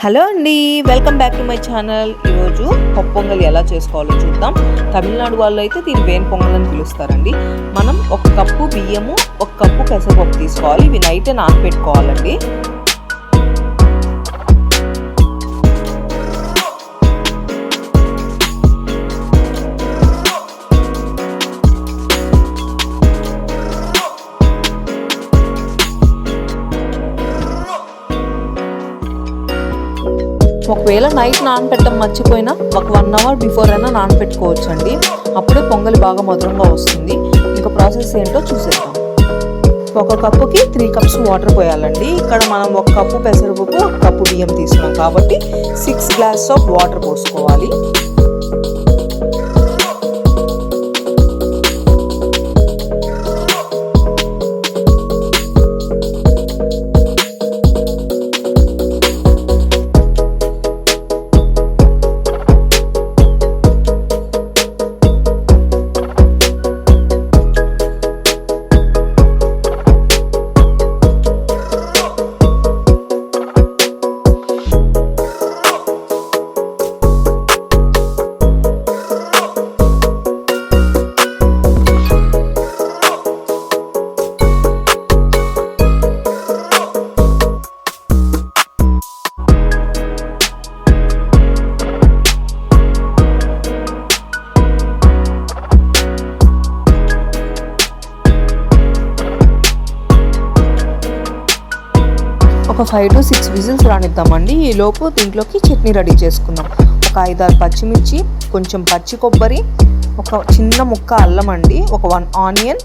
Hello అండి, welcome back to my channel. ఈరోజు పప్పు పొంగల్ ఎలా చేసుకోవాలో చూద్దాం. తమిళనాడు వాళ్ళు అయితే దీన్ని వేన్ పొంగల్ అని పిలుస్తారండి. మనం 1 కప్పు బియ్యము, 1 కప్పు పెసరపప్పు తీసుకోవాలి. ఇవి నైట్ నానబెట్టుకోవాలండి. ఒకవేళ నైట్ నానబెట్టడం మర్చిపోయినా ఒక 1 అవర్ బిఫోర్ అయినా నానబెట్టుకోవచ్చు అండి. అప్పుడే పొంగలి బాగా మధురంగా వస్తుంది. ఇంకా ప్రాసెస్ ఏంటో చూసేద్దాం. 1 కప్పుకి 3 కప్స్ వాటర్ పోయాలండి. ఇక్కడ మనం 1 కప్పు పెసరపప్పు, 1 కప్పు బియ్యం తీసుకున్నాం కాబట్టి 6 గ్లాసెస్ ఆఫ్ వాటర్ పోసుకోవాలి. ఒక 5 to 6 విజిల్స్ రానిద్దామండి. ఈలోపు దీంట్లోకి చట్నీ రెడీ చేసుకుందాం. ఒక 5-6 పచ్చిమిర్చి, కొంచెం పచ్చి కొబ్బరి, ఒక చిన్న ముక్క అల్లం అండి, ఒక 1 ఆనియన్,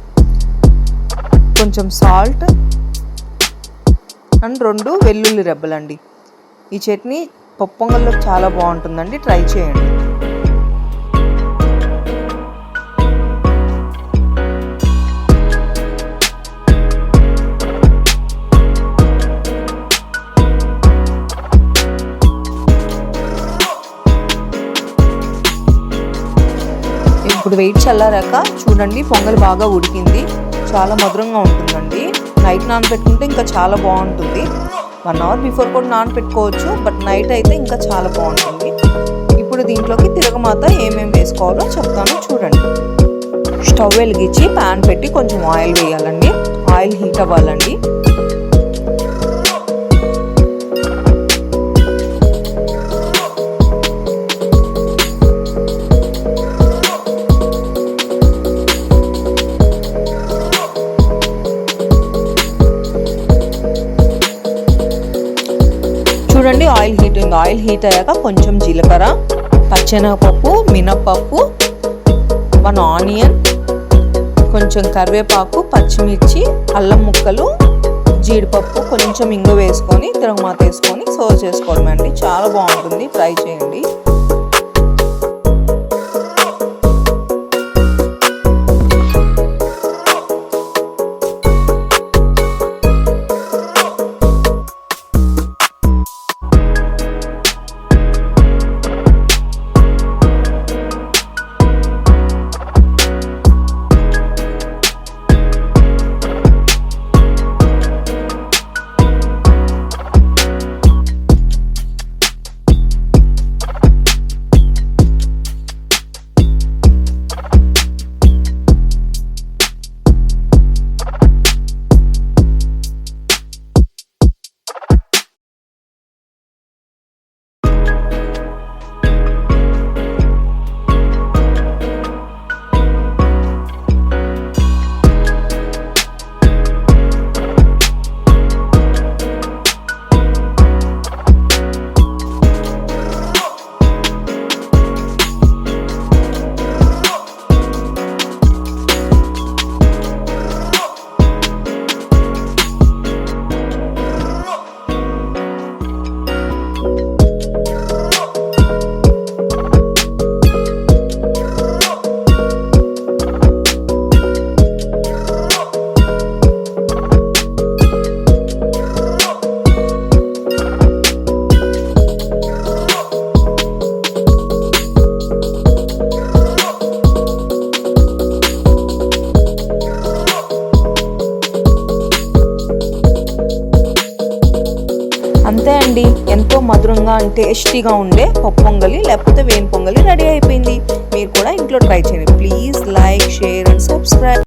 కొంచెం సాల్ట్ అండ్ 2 వెల్లుల్లి రెబ్బలండి. ఈ చట్నీ పప్పు పొంగల్లో చాలా బాగుంటుందండి, ట్రై చేయండి. ఇప్పుడు వెయిట్ చల్లారాక చూడండి, పొంగల్ బాగా ఉడికింది. చాలా మధురంగా ఉంటుందండి. నైట్ నానబెట్టుకుంటే ఇంకా చాలా బాగుంటుంది. 1 అవర్ బిఫోర్ కూడా నానబెట్టుకోవచ్చు, బట్ నైట్ అయితే ఇంకా చాలా బాగుంటుంది. ఇప్పుడు దీంట్లోకి తిరగమాత ఏమేమి వేసుకోవాలో చెప్తాను చూడండి. స్టవ్ వెలిగించి ప్యాన్ పెట్టి కొంచెం ఆయిల్ వేయాలండి. ఆయిల్ హీట్ అవ్వాలండి. చూడండి, ఆయిల్ హీట్ అయ్యాక కొంచెం జీలకర్ర, పచ్చెనగపప్పు, మినప్పప్పు, 1 ఆనియన్, కొంచెం కరివేపాకు, పచ్చిమిర్చి, అల్లం ముక్కలు, జీడిపప్పు, కొంచెం ఇంగు వేసుకొని తిరగమాత వేసుకొని సర్వ్ చేసుకోవడం అండి. చాలా బాగుంటుంది, ట్రై చేయండి. మధురంగా అండ్ టేస్టీగా ఉండే పప్పు పొంగలి లేకపోతే వేడి పొంగలి రెడీ అయిపోయింది. మీరు కూడా ఇంట్లో ట్రై చేయండి. Please like, share and subscribe.